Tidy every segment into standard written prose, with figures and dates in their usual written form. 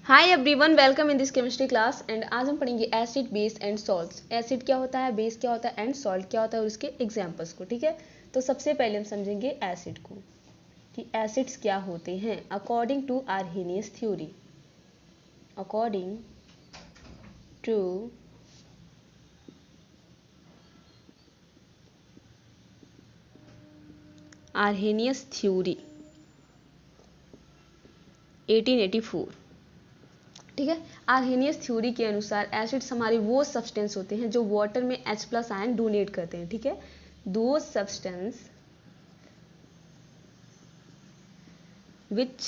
Hi everyone, welcome in this chemistry class. And आज हम पढ़ेंगे acid, base and salts. Acid क्या होता है, बेस क्या होता है एंड सॉल्ट क्या होता है और उसके एग्जांपल्स को। ठीक है, तो सबसे पहले हम समझेंगे एसिड को कि एसिड्स क्या होते हैं according to Arrhenius theory. According to Arrhenius theory 1884। ठीक है, आर्हेनियस थ्योरी के अनुसार एसिड्स हमारे वो सब्सटेंस होते हैं जो वाटर में H+ आयन डोनेट करते हैं। ठीक है, दो substance which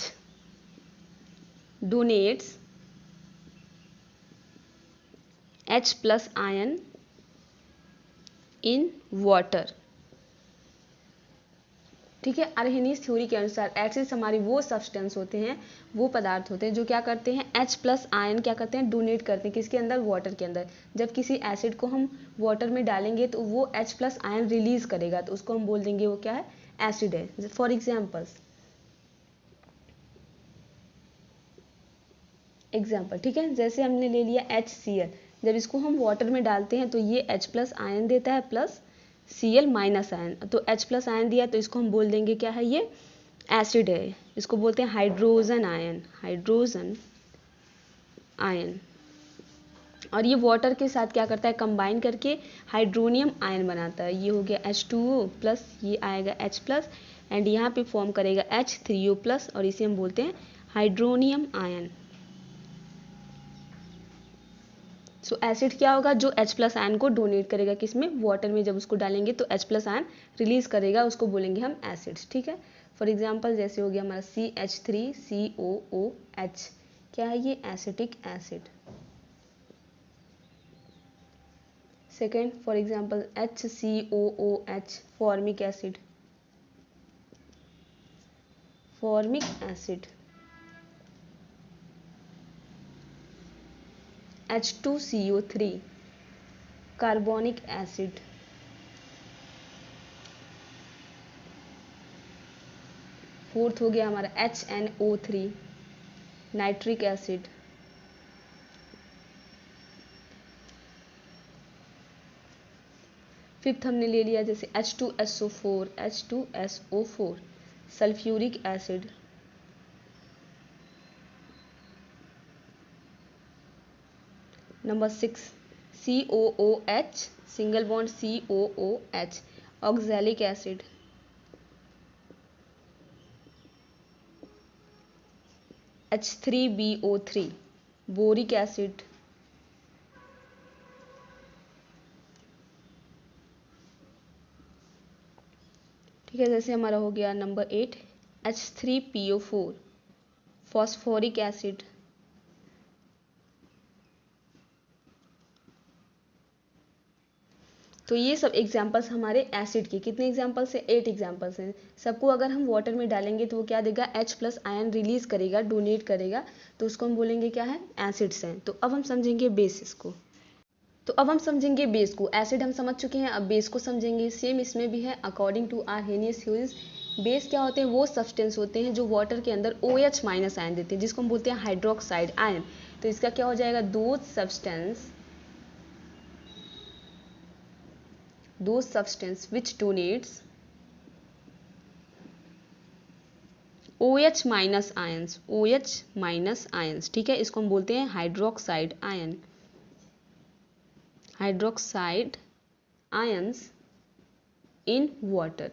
donates H+ ion in water। ठीक है, आर्हेनियस थ्योरी के अनुसार एसिड्स हमारे वो सब्सटेंस होते हैं, वो पदार्थ होते हैं जो क्या करते हैं H+ आयन क्या करते हैं डोनेट करते हैं किसके अंदर, वाटर के अंदर। जब किसी एसिड को हम वाटर में डालेंगे तो वो H+ आयन रिलीज करेगा, तो उसको हम बोल देंगे वो क्या है, एसिड है। फॉर एग्जाम्पल ठीक है, जैसे हमने ले लिया HCl। जब इसको हम वाटर में डालते हैं तो ये H+ आयन देता है प्लस Cl- आयन, तो H+ आयन दिया तो इसको हम बोल देंगे क्या है, ये एसिड है। इसको बोलते हैं हाइड्रोजन आयन, हाइड्रोजन आयन। और ये वाटर के साथ क्या करता है, कंबाइन करके हाइड्रोनियम आयन बनाता है। ये हो गया H2O प्लस, ये आएगा H+ एंड यहाँ पे फॉर्म करेगा H3O प्लस और इसे हम बोलते हैं हाइड्रोनियम आयन। सो एसिड क्या होगा, जो H+ आयन को डोनेट करेगा किसमें, वाटर में। जब उसको डालेंगे तो H+ आयन रिलीज करेगा, उसको बोलेंगे हम एसिड्स। ठीक है, फॉर एग्जांपल जैसे हो गया हमारा CH3COOH, क्या है ये, acetic acid. Second for example HCOOH, formic acid, formic acid. H2CO3, carbonic acid. Fourth हो गया हमारा HNO3, नाइट्रिक एसिड। फिफ्थ हमने ले लिया जैसे H2SO4, H2SO4, sulphuric acid. Number 6 COOH, single bond COOH, oxalic acid. H3BO3, boric acid. ठीक है, जैसे हमारा हो गया नंबर 8 H3PO4, फॉस्फोरिक एसिड। तो ये सब एग्जाम्पल्स हमारे एसिड के, कितने एग्जाम्पल्स हैं, 8 एग्जाम्पल्स हैं। सबको अगर हम वाटर में डालेंगे तो वो क्या देगा, H+ आयन रिलीज करेगा, डोनेट करेगा, तो उसको हम बोलेंगे क्या है, एसिड्स हैं। तो अब हम समझेंगे बेसिस को। तो अब हम समझेंगे बेस को। एसिड हम समझ चुके हैं, अब बेस को समझेंगे। सेम इसमें भी है, according to Arrhenius theories base क्या होते हैं, वो सब्सटेंस होते हैं जो वाटर के अंदर OH- आयन देते हैं, जिसको हम बोलते हैं हाइड्रोक्साइड आयन। तो इसका क्या हो जाएगा, दो substance which donates OH- ions, OH- ठीक है, इसको हम बोलते हैं hydroxide ion, hydroxide ions in water.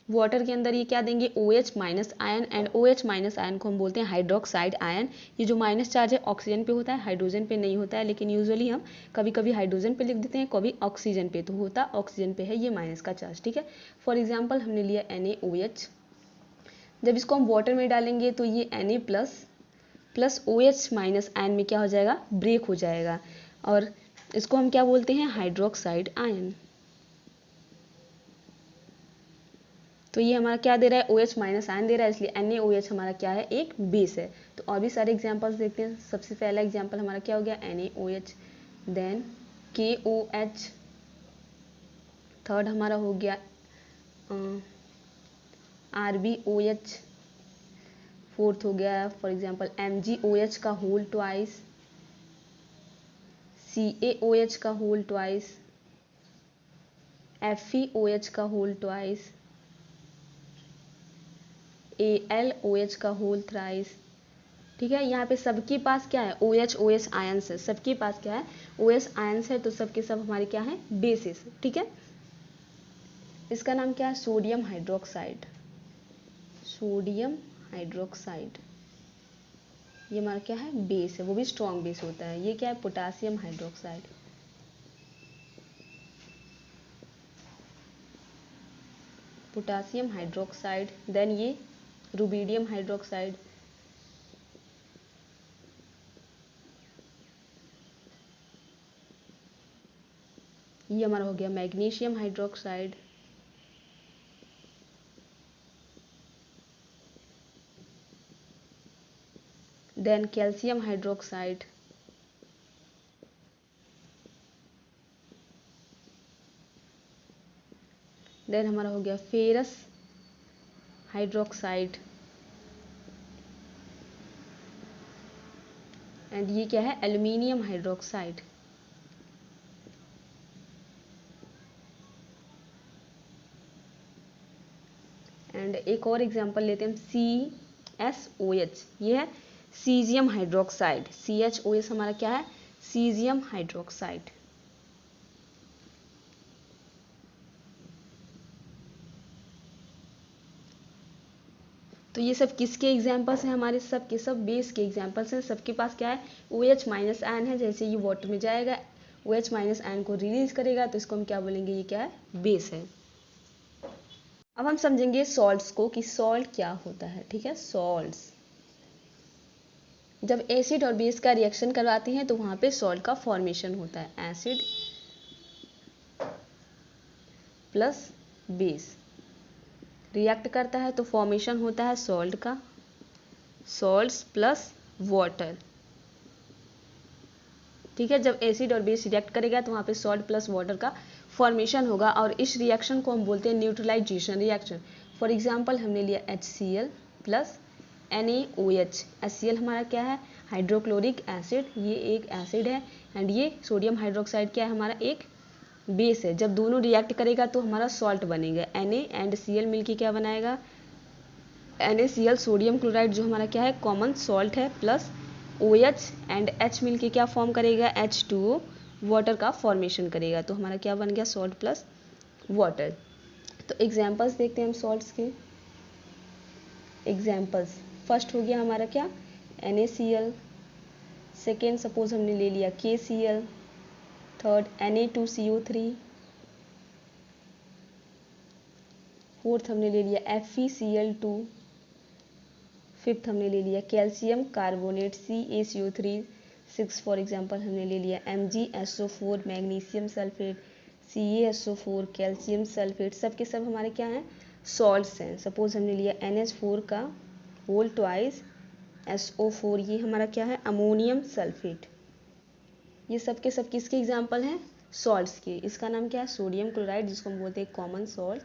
Water के अंदर ये क्या देंगे, OH- ion, and OH- ion को हम बोलते हैं हाइड्रोक्साइड आयन। ये जो माइनस चार्ज है ऑक्सीजन पे होता है, हाइड्रोजन पे नहीं होता है, लेकिन यूजुअली हम कभी कभी हाइड्रोजन पे लिख देते हैं, कभी ऑक्सीजन पे, तो होता ऑक्सीजन पे है ये माइनस का चार्ज। ठीक है, फॉर एग्जाम्पल हमने लिया NaOH। जब इसको हम वाटर में डालेंगे तो ये Na प्लस OH- आयन में क्या हो जाएगा, ब्रेक हो जाएगा, और इसको हम क्या बोलते हैं, हाइड्रोक्साइड आयन। तो ये हमारा क्या दे रहा है, OH- आयन दे रहा है, इसलिए NaOH हमारा क्या है, एक बेस है। तो और भी सारे एग्जांपल्स देखते हैं। सबसे पहला एग्जांपल हमारा क्या हो गया, NaOH, देन KOH, थर्ड हमारा हो गया RbOH, फोर्थ हो गया फॉर एग्जांपल MgOH का होल ट्वाइस, CaOH का होल ट्वाइस, FeOH का होल ट्वाइस, AlOH का होल थ्राइस। ठीक है, यहाँ पे सबके पास क्या है, OH आयंस है, सबके पास क्या है, OH आयंस है, तो सबके सब हमारे क्या है, बेसिस। ठीक है, इसका नाम क्या है, सोडियम हाइड्रोक्साइड। सोडियम हाइड्रोक्साइड ये हमारा क्या है, बेस है, वो भी स्ट्रॉन्ग बेस होता है। ये क्या है, potassium hydroxide. Potassium hydroxide, then ये रुबिडियम हाइड्रोक्साइड, ये हमारा हो गया magnesium hydroxide, then calcium hydroxide, then हमारा हो गया फेरस हाइड्रोक्साइड, एंड ये क्या है, एल्यूमिनियम हाइड्रोक्साइड। एंड एक और एग्जांपल लेते हैं हम, CSOH, ये है सीजियम हाइड्रोक्साइड। CHOS हमारा क्या है, सीजियम हाइड्रोक्साइड। तो ये सब किसके एग्जाम्पल्स हैं, हमारे सब के सब बेस के एग्जाम्पल्स हैं। सबके पास क्या है, OH माइनस आयन है, जैसे ये वाटर में जाएगा OH माइनस आयन को रिलीज करेगा, तो इसको हम क्या बोलेंगे, ये क्या है, बेस है। अब हम समझेंगे सॉल्ट्स को कि सॉल्ट क्या होता है। ठीक है, सॉल्ट्स जब एसिड और बेस का रिएक्शन करवाते हैं तो वहां पे सॉल्ट का फॉर्मेशन होता है। एसिड प्लस बेस रिएक्ट करता है तो फॉर्मेशन होता है सॉल्ट का, सॉल्ट्स प्लस वाटर। ठीक है, जब एसिड और बेस रिएक्ट करेगा तो वहाँ पे सॉल्ट प्लस वाटर का फॉर्मेशन होगा, और इस रिएक्शन को हम बोलते हैं न्यूट्रलाइजेशन रिएक्शन। फॉर एग्जांपल हमने लिया HCl प्लस NaOH। HCl हमारा क्या है, हाइड्रोक्लोरिक एसिड, ये एक एसिड है, एंड ये सोडियम हाइड्रोक्साइड क्या है, हमारा एक बेस है। जब दोनों रिएक्ट करेगा तो हमारा सॉल्ट बनेगा, Na एंड Cl मिलके क्या बनाएगा, NaCl सोडियम क्लोराइड, जो हमारा क्या है, कॉमन सॉल्ट है, प्लस OH एंड H मिलके क्या फॉर्म करेगा, H2O, वाटर का फॉर्मेशन करेगा, तो हमारा क्या बन गया, सॉल्ट प्लस वाटर। तो एग्जाम्पल्स देखते हैं हम सॉल्ट्स के। एग्जाम्पल्स, फर्स्ट हो गया हमारा क्या, NaCl, सेकेंड सपोज हमने ले लिया KCl, थर्ड Na2CO3, फोर्थ हमने ले लिया FeCl2, फिफ्थ हमने ले लिया calcium carbonate CaCO3, six for example हमने ले लिया MgSO4 magnesium sulphate, CaSO4 calcium sulphate. सब के सब हमारे क्या हैं, सॉल्ट्स हैं। सपोज हमने लिया NH4 का होल ट्वाइस SO4, ये हमारा क्या है, अमोनियम सल्फेट। ये सब के सब किसके एग्जाम्पल हैं, सॉल्ट्स के। इसका नाम क्या है, सोडियम क्लोराइड, जिसको हम बोलते हैं common salt,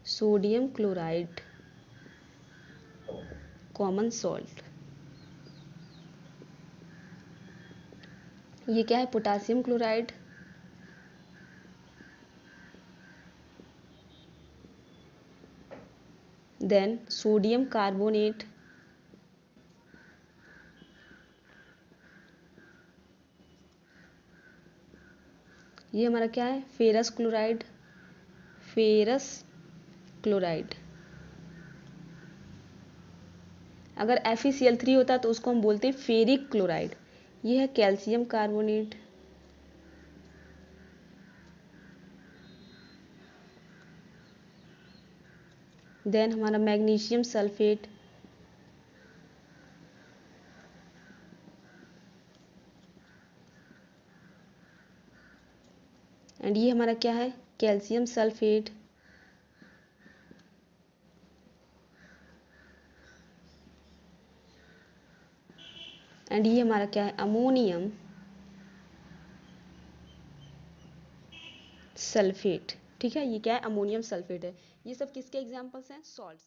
sodium chloride common salt. ये क्या है, potassium chloride, then sodium carbonate, ये हमारा क्या है, फेरस क्लोराइड, फेरस क्लोराइड। अगर FeCl3 होता तो उसको हम बोलते हैं फेरिक क्लोराइड। ये है कैल्शियम कार्बोनेट, देन हमारा मैग्नीशियम सल्फेट, एंड ये हमारा क्या है, कैल्शियम सल्फेट, एंड ये हमारा क्या है, अमोनियम सल्फेट। ठीक है, ये क्या है, अमोनियम सल्फेट है। ये सब किसके एग्जाम्पल्स हैं, सॉल्ट्स।